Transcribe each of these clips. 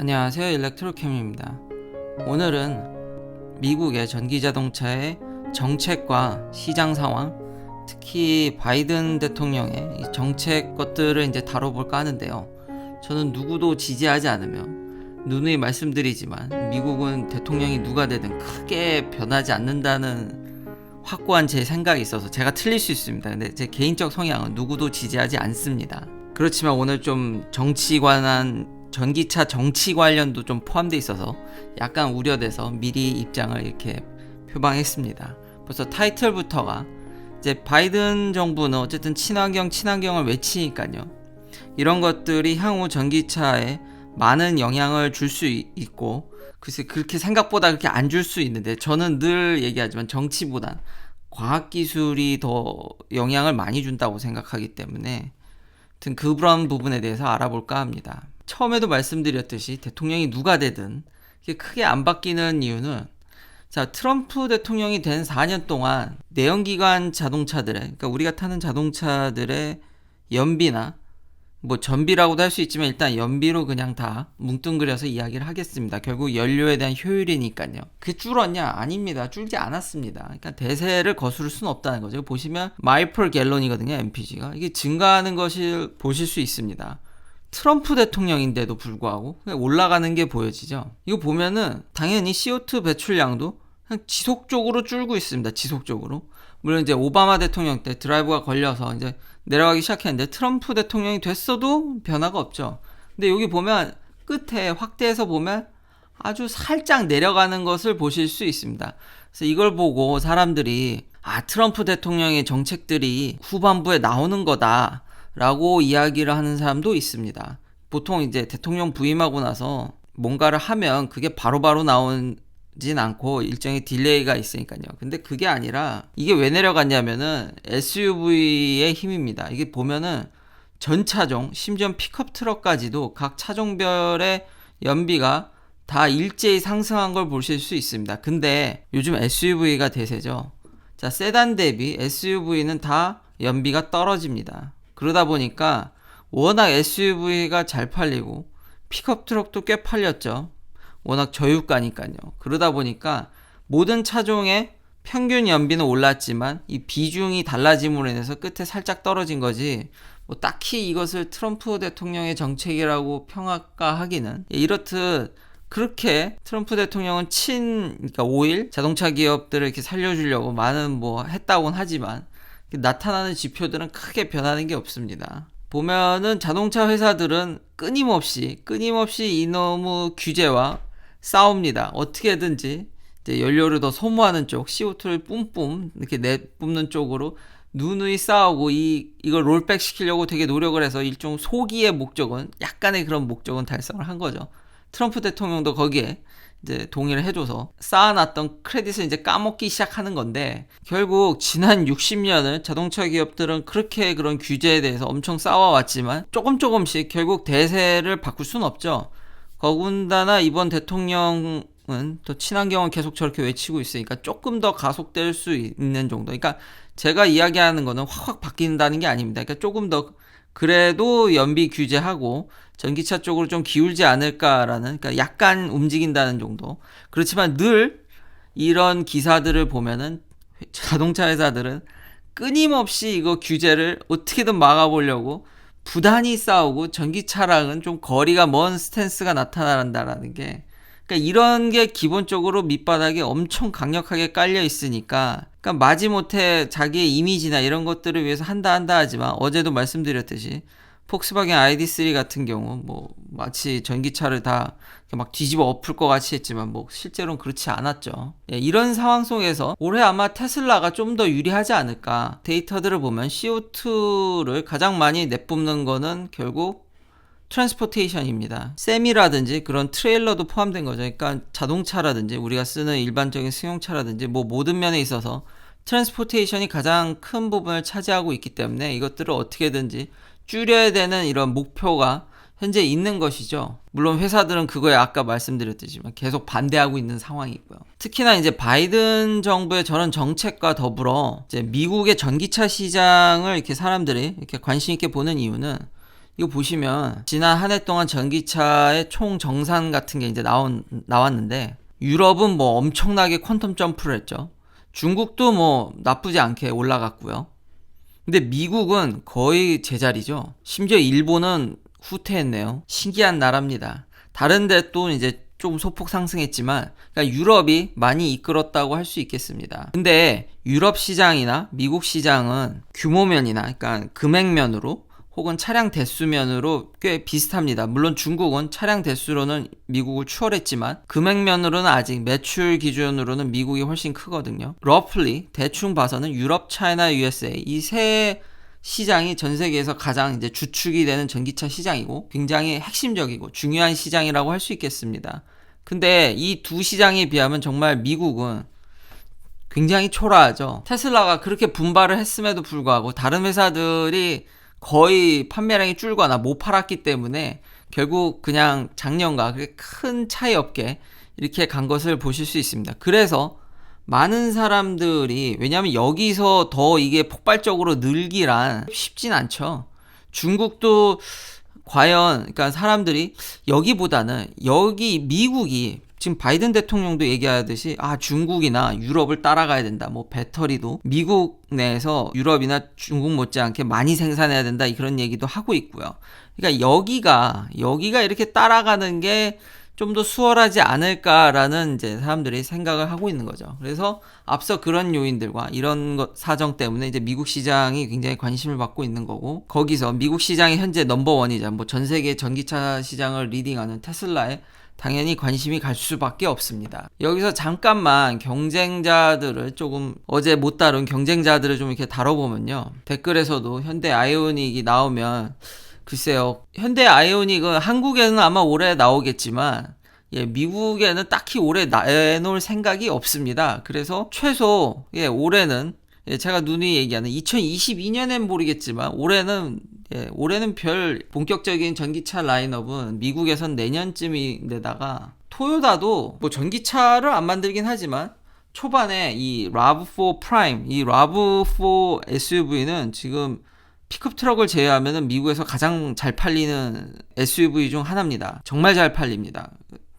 안녕하세요, 일렉트로캠입니다. 오늘은 미국의 전기자동차의 정책과 시장 상황, 특히 바이든 대통령의 이 정책 것들을 이제 다뤄볼까 하는데요. 저는 누구도 지지하지 않으며 누누이 말씀드리지만 미국은 대통령이 누가 되든 크게 변하지 않는다는 확고한 제 생각이 있어서 제가 틀릴 수 있습니다. 근데 제 개인적 성향은 누구도 지지하지 않습니다. 그렇지만 오늘 좀 정치 관한 전기차 정치 관련도 좀 포함되어 있어서 약간 우려돼서 미리 입장을 이렇게 표방했습니다. 벌써 타이틀부터가 이제 바이든 정부는 어쨌든 친환경을 외치니까요. 이런 것들이 향후 전기차에 많은 영향을 줄 수 있고, 글쎄 그렇게 생각보다 그렇게 안 줄 수 있는데, 저는 늘 얘기하지만 정치보단 과학기술이 더 영향을 많이 준다고 생각하기 때문에 그런 부분에 대해서 알아볼까 합니다. 처음에도 말씀드렸듯이 대통령이 누가 되든 크게 안 바뀌는 이유는, 자, 트럼프 대통령이 된 4년 동안 내연기관 자동차들의, 그러니까 우리가 타는 자동차들의 연비나 뭐 전비라고도 할 수 있지만 일단 연비로 그냥 다 뭉뚱그려서 이야기를 하겠습니다. 결국 연료에 대한 효율이니까요. 그게 줄었냐? 아닙니다. 줄지 않았습니다. 그러니까 대세를 거스를 수는 없다는 거죠. 보시면 마일 퍼 갤런이거든요. MPG가. 이게 증가하는 것을 보실 수 있습니다. 트럼프 대통령인데도 불구하고 올라가는 게 보여지죠. 이거 보면은 당연히 CO2 배출량도 그냥 지속적으로 줄고 있습니다. 지속적으로. 물론 이제 오바마 대통령 때 드라이브가 걸려서 이제 내려가기 시작했는데 트럼프 대통령이 됐어도 변화가 없죠. 근데 여기 보면 끝에 확대해서 보면 아주 살짝 내려가는 것을 보실 수 있습니다. 그래서 이걸 보고 사람들이 트럼프 대통령의 정책들이 후반부에 나오는 거다 라고 이야기를 하는 사람도 있습니다. 보통 이제 대통령 부임하고 나서 뭔가를 하면 그게 바로바로 나오진 않고 일정의 딜레이가 있으니까요. 근데 그게 아니라 이게 왜 내려갔냐면은 SUV의 힘입니다. 이게 보면은 전 차종, 심지어 픽업 트럭까지도 각 차종별의 연비가 다 일제히 상승한 걸 보실 수 있습니다. 근데 요즘 SUV가 대세죠. 자, 세단 대비 SUV는 다 연비가 떨어집니다. 그러다 보니까 워낙 SUV가 잘 팔리고 픽업 트럭도 꽤 팔렸죠. 워낙 저유가니까요. 그러다 보니까 모든 차종의 평균 연비는 올랐지만 이 비중이 달라짐으로 인해서 끝에 살짝 떨어진 거지, 뭐 딱히 이것을 트럼프 대통령의 정책이라고 평가하기는, 이렇듯 그렇게 트럼프 대통령은 그러니까 오일 자동차 기업들을 이렇게 살려주려고 많은 뭐 했다고는 하지만 나타나는 지표들은 크게 변하는 게 없습니다. 보면은 자동차 회사들은 끊임없이 이놈의 규제와 싸웁니다. 어떻게든지 이제 연료를 더 소모하는 쪽, CO2를 뿜뿜 이렇게 내뿜는 쪽으로 누누이 싸우고 이걸 롤백 시키려고 되게 노력을 해서 일종 소기의 목적은, 약간의 그런 목적은 달성을 한 거죠. 트럼프 대통령도 거기에 이제 동의를 해줘서 쌓아놨던 크레딧을 이제 까먹기 시작하는 건데, 결국 지난 60년을 자동차 기업들은 그렇게 그런 규제에 대해서 엄청 싸워왔지만 조금씩 결국 대세를 바꿀 수는 없죠. 더군다나 이번 대통령은 또 친환경을 계속 저렇게 외치고 있으니까 조금 더 가속될 수 있는 정도. 그러니까 제가 이야기하는 거는 확 바뀐다는 게 아닙니다. 그러니까 조금 더 그래도 연비 규제하고 전기차 쪽으로 좀 기울지 않을까라는, 그러니까 약간 움직인다는 정도. 그렇지만 늘 이런 기사들을 보면은 자동차 회사들은 끊임없이 이거 규제를 어떻게든 막아보려고 부단히 싸우고 전기차랑은 좀 거리가 먼 스탠스가 나타난다라는 게, 그러니까 이런 게 기본적으로 밑바닥에 엄청 강력하게 깔려 있으니까, 그러니까 마지못해 자기의 이미지나 이런 것들을 위해서 한다 하지만 어제도 말씀드렸듯이 폭스바겐 ID3 같은 경우 뭐 마치 전기차를 다 막 뒤집어 엎을 것 같이 했지만 뭐 실제로는 그렇지 않았죠. 이런 상황 속에서 올해 아마 테슬라가 좀 더 유리하지 않을까. 데이터들을 보면 CO2를 가장 많이 내뿜는 거는 결국 트랜스포테이션입니다. 셈이라든지 그런 트레일러도 포함된 거죠. 그러니까 자동차라든지 우리가 쓰는 일반적인 승용차라든지 뭐 모든 면에 있어서 트랜스포테이션이 가장 큰 부분을 차지하고 있기 때문에 이것들을 어떻게든지 줄여야 되는 이런 목표가 현재 있는 것이죠. 물론 회사들은 그거에 아까 말씀드렸듯이만 계속 반대하고 있는 상황이고요. 특히나 이제 바이든 정부의 저런 정책과 더불어 이제 미국의 전기차 시장을 이렇게 사람들이 이렇게 관심 있게 보는 이유는, 이거 보시면 지난 한 해 동안 전기차의 총 정산 같은 게 이제 나왔는데, 유럽은 뭐 엄청나게 퀀텀 점프를 했죠. 중국도 뭐 나쁘지 않게 올라갔고요. 근데 미국은 거의 제자리죠. 심지어 일본은 후퇴했네요. 신기한 나라입니다. 다른 데 또 이제 좀 소폭 상승했지만, 그러니까 유럽이 많이 이끌었다고 할 수 있겠습니다. 근데 유럽 시장이나 미국 시장은 규모면이나, 그러니까 금액면으로 혹은 차량 대수면으로 꽤 비슷합니다. 물론 중국은 차량 대수로는 미국을 추월했지만 금액면으로는 아직 매출 기준으로는 미국이 훨씬 크거든요. roughly 대충 봐서는 유럽, 차이나, USA 이 세 시장이 전 세계에서 가장 이제 주축이 되는 전기차 시장이고 굉장히 핵심적이고 중요한 시장이라고 할 수 있겠습니다. 근데 이 두 시장에 비하면 정말 미국은 굉장히 초라하죠. 테슬라가 그렇게 분발을 했음에도 불구하고 다른 회사들이 거의 판매량이 줄거나 못 팔았기 때문에 결국 그냥 작년과 그렇게 큰 차이 없게 이렇게 간 것을 보실 수 있습니다. 그래서 많은 사람들이, 왜냐하면 여기서 더 이게 폭발적으로 늘기란 쉽진 않죠. 중국도 과연, 그러니까 사람들이 여기보다는 여기 미국이 지금 바이든 대통령도 얘기하듯이 중국이나 유럽을 따라가야 된다. 뭐 배터리도 미국 내에서 유럽이나 중국 못지않게 많이 생산해야 된다. 그런 얘기도 하고 있고요. 그러니까 여기가 이렇게 따라가는 게 좀 더 수월하지 않을까라는 이제 사람들이 생각을 하고 있는 거죠. 그래서 앞서 그런 요인들과 이런 사정 때문에 이제 미국 시장이 굉장히 관심을 받고 있는 거고, 거기서 미국 시장이 현재 넘버원이자 뭐 전 세계 전기차 시장을 리딩하는 테슬라에 당연히 관심이 갈 수밖에 없습니다. 여기서 잠깐만 경쟁자들을 조금, 어제 못 다룬 경쟁자들을 좀 이렇게 다뤄보면요. 댓글에서도 현대 아이오닉이 나오면, 글쎄요, 현대 아이오닉은 한국에는 아마 올해 나오겠지만 미국에는 딱히 올해 내놓을 생각이 없습니다. 그래서 최소 올해는 제가 누누이 얘기하는 2022년엔 모르겠지만 올해는 별 본격적인 전기차 라인업은 미국에선 내년쯤인데다가, 토요타도 뭐 전기차를 안 만들긴 하지만 초반에 이 RAV4 프라임, 이 RAV4 SUV는 지금 픽업 트럭을 제외하면 미국에서 가장 잘 팔리는 SUV 중 하나입니다. 정말 잘 팔립니다.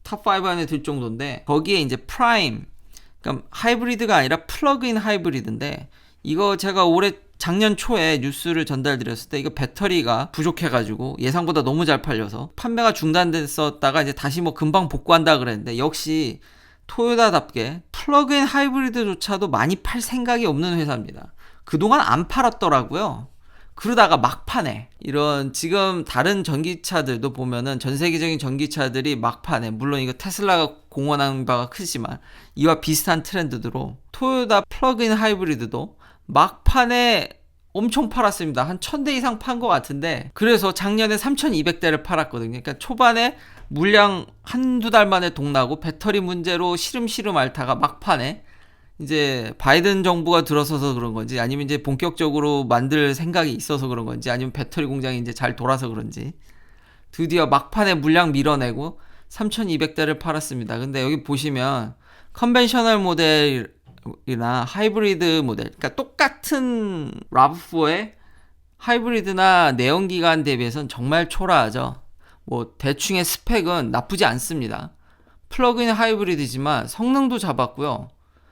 탑5 안에 들 정도인데, 거기에 이제 프라임, 그러니까 하이브리드가 아니라 플러그인 하이브리드인데, 이거 제가 작년 초에 뉴스를 전달드렸을 때 이거 배터리가 부족해가지고 예상보다 너무 잘 팔려서 판매가 중단됐었다가 이제 다시 뭐 금방 복구한다 그랬는데, 역시 토요타답게 플러그인 하이브리드조차도 많이 팔 생각이 없는 회사입니다. 그동안 안 팔았더라고요. 그러다가 막판에, 이런 지금 다른 전기차들도 보면은 전 세계적인 전기차들이 막판에, 물론 이거 테슬라가 공헌한 바가 크지만 이와 비슷한 트렌드로 토요타 플러그인 하이브리드도 막판에 엄청 팔았습니다. 한 1000대 이상 판 것 같은데, 그래서 작년에 3200대를 팔았거든요. 그러니까 초반에 물량 한두 달 만에 동나고 배터리 문제로 시름시름 앓다가 막판에 이제 바이든 정부가 들어서서 그런 건지, 아니면 이제 본격적으로 만들 생각이 있어서 그런 건지, 아니면 배터리 공장이 이제 잘 돌아서 그런지 드디어 막판에 물량 밀어내고 3200대를 팔았습니다. 근데 여기 보시면 컨벤셔널 모델이나 하이브리드 모델, 그러니까 똑같은 RAV4의 하이브리드나 내연기관 대비해서는 정말 초라하죠. 뭐 대충의 스펙은 나쁘지 않습니다. 플러그인 하이브리드지만 성능도 잡았고요.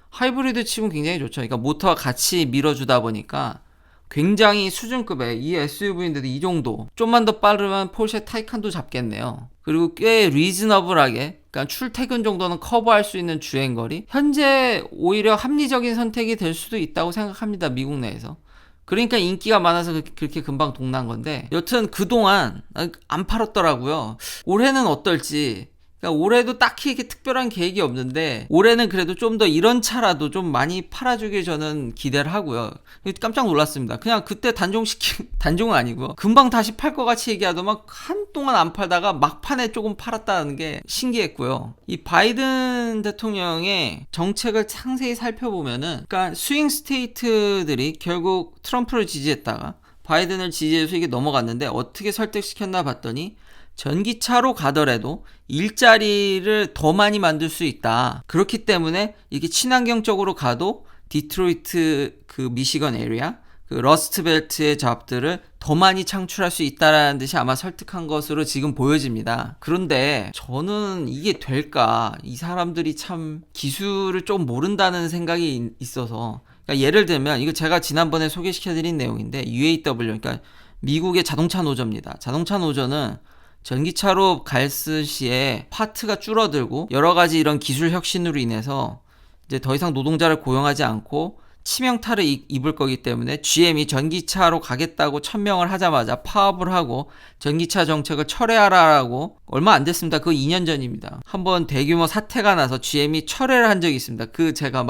하이브리드 치곤 굉장히 좋죠. 그러니까 모터와 같이 밀어주다 보니까 굉장히 수준급의, 이 SUV인데도 이 정도, 좀만 더 빠르면 포르쉐 타이칸도 잡겠네요. 그리고 꽤 리즈너블하게, 그러니까 출퇴근 정도는 커버할 수 있는 주행거리, 현재 오히려 합리적인 선택이 될 수도 있다고 생각합니다. 미국 내에서. 그러니까 인기가 많아서 그렇게 금방 동난 건데, 여튼 그동안 안 팔았더라고요. 올해는 어떨지. 그러니까 올해도 딱히 이렇게 특별한 계획이 없는데, 올해는 그래도 좀 더 이런 차라도 좀 많이 팔아주길 저는 기대를 하고요. 깜짝 놀랐습니다. 그냥 그때 단종은 아니고 금방 다시 팔 것 같이 얘기하더만 한동안 안 팔다가 막판에 조금 팔았다는 게 신기했고요. 이 바이든 대통령의 정책을 상세히 살펴보면은, 그러니까 스윙 스테이트들이 결국 트럼프를 지지했다가 바이든을 지지해서 이게 넘어갔는데, 어떻게 설득시켰나 봤더니 전기차로 가더라도 일자리를 더 많이 만들 수 있다. 그렇기 때문에 이게 친환경적으로 가도 디트로이트 그 미시건 에리아, 그 러스트벨트의 잡들을 더 많이 창출할 수 있다라는 듯이 아마 설득한 것으로 지금 보여집니다. 그런데 저는 이게 될까? 이 사람들이 참 기술을 좀 모른다는 생각이 있어서, 그러니까 예를 들면 이거 제가 지난번에 소개시켜드린 내용인데 UAW, 그러니까 미국의 자동차 노조입니다. 자동차 노조는 전기차로 갈 시에 파트가 줄어들고 여러 가지 이런 기술 혁신으로 인해서 이제 더 이상 노동자를 고용하지 않고 치명타를 입을 거기 때문에 GM이 전기차로 가겠다고 천명을 하자마자 파업을 하고 전기차 정책을 철회하라라고, 얼마 안 됐습니다. 그거 2년 전입니다. 한번 대규모 사태가 나서 GM이 철회를 한 적이 있습니다. 그 제가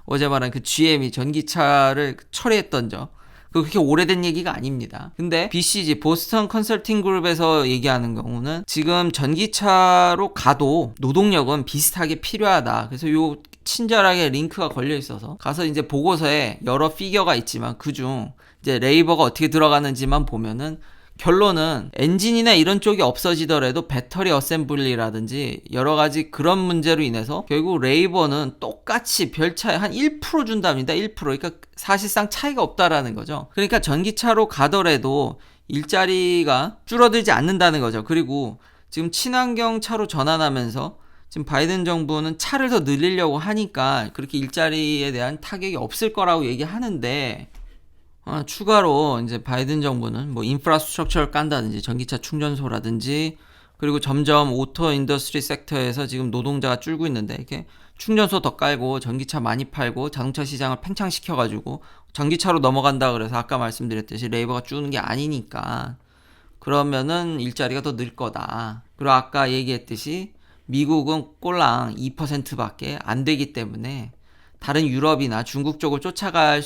어제 말한 그 GM이 전기차를 철회했던 적. 그렇게 오래된 얘기가 아닙니다. 근데 BCG, 보스턴 컨설팅 그룹에서 얘기하는 경우는 지금 전기차로 가도 노동력은 비슷하게 필요하다. 그래서 요 친절하게 링크가 걸려 있어서 가서 이제 보고서에 여러 피겨가 있지만 그중 이제 레이버가 어떻게 들어가는지만 보면은 결론은 엔진이나 이런 쪽이 없어지더라도 배터리 어셈블리라든지 여러 가지 그런 문제로 인해서 결국 레이버는 똑같이 별 차이 한 1% 준답니다. 1%. 그러니까 사실상 차이가 없다라는 거죠. 그러니까 전기차로 가더라도 일자리가 줄어들지 않는다는 거죠. 그리고 지금 친환경 차로 전환하면서 지금 바이든 정부는 차를 더 늘리려고 하니까 그렇게 일자리에 대한 타격이 없을 거라고 얘기하는데, 추가로 이제 바이든 정부는 뭐 인프라스트럭처를 깐다든지 전기차 충전소라든지, 그리고 점점 오토 인더스트리 섹터에서 지금 노동자가 줄고 있는데 이렇게 충전소 더 깔고 전기차 많이 팔고 자동차 시장을 팽창시켜가지고 전기차로 넘어간다 그래서 아까 말씀드렸듯이 레이버가 주는 게 아니니까 그러면은 일자리가 더 늘 거다. 그리고 아까 얘기했듯이 미국은 꼴랑 2%밖에 안 되기 때문에 다른 유럽이나 중국 쪽을 쫓아가야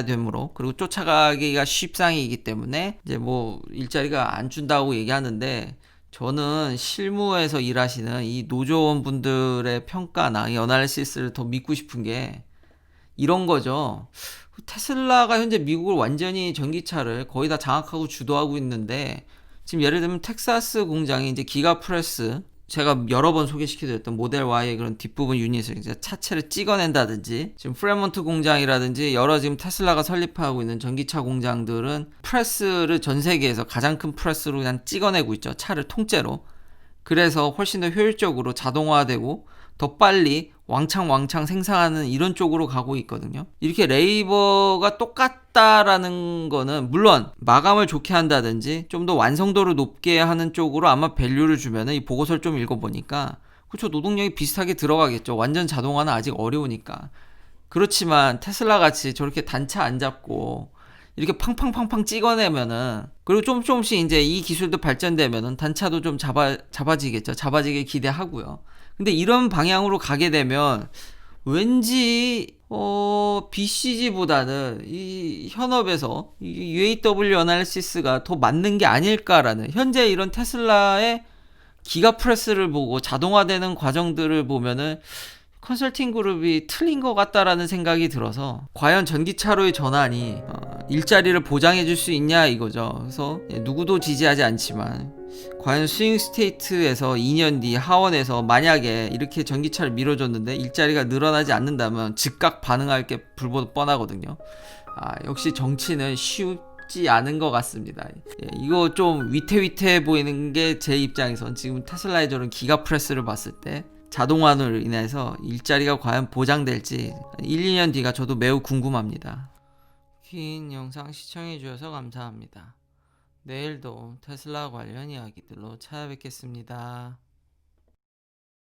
되므로, 그리고 쫓아가기가 쉽상이기 때문에 이제 뭐 일자리가 안 준다고 얘기하는데, 저는 실무에서 일하시는 이 노조원분들의 평가나 이 어널리시스를 더 믿고 싶은 게 이런 거죠. 테슬라가 현재 미국을 완전히 전기차를 거의 다 장악하고 주도하고 있는데, 지금 예를 들면 텍사스 공장이 이제 기가프레스, 제가 여러 번 소개시켜드렸던 모델 Y의 그런 뒷부분 유닛을 이제 차체를 찍어낸다든지, 지금 프레몬트 공장이라든지 여러 지금 테슬라가 설립하고 있는 전기차 공장들은 프레스를 전 세계에서 가장 큰 프레스로 그냥 찍어내고 있죠. 차를 통째로. 그래서 훨씬 더 효율적으로 자동화되고 더 빨리 왕창 생산하는 이런 쪽으로 가고 있거든요. 이렇게 레이버가 똑같다라는 거는 물론 마감을 좋게 한다든지 좀 더 완성도를 높게 하는 쪽으로 아마 밸류를 주면은, 이 보고서를 좀 읽어보니까 그렇죠, 노동력이 비슷하게 들어가겠죠. 완전 자동화는 아직 어려우니까. 그렇지만 테슬라 같이 저렇게 단차 안 잡고 이렇게 팡팡팡팡 찍어내면은, 그리고 조금씩 이제 이 기술도 발전되면은 단차도 좀 잡아지겠죠. 잡아지길 기대하고요. 근데 이런 방향으로 가게 되면 왠지 BCG보다는 이 현업에서 이 UAW 어널리시스가 더 맞는 게 아닐까라는, 현재 이런 테슬라의 기가프레스를 보고 자동화되는 과정들을 보면은 컨설팅 그룹이 틀린 것 같다라는 생각이 들어서, 과연 전기차로의 전환이 일자리를 보장해 줄 수 있냐 이거죠. 그래서 누구도 지지하지 않지만 과연 스윙 스테이트에서 2년 뒤 하원에서 만약에 이렇게 전기차를 밀어줬는데 일자리가 늘어나지 않는다면 즉각 반응할 게 불보듯 뻔하거든요. 역시 정치는 쉽지 않은 것 같습니다. 이거 좀 위태위태해 보이는 게 제 입장에선 지금 테슬라의 저런 기가프레스를 봤을 때 자동화로 인해서 일자리가 과연 보장될지 1, 2년 뒤가 저도 매우 궁금합니다. 긴 영상 시청해주셔서 감사합니다. 내일도 테슬라 관련 이야기들로 찾아뵙겠습니다.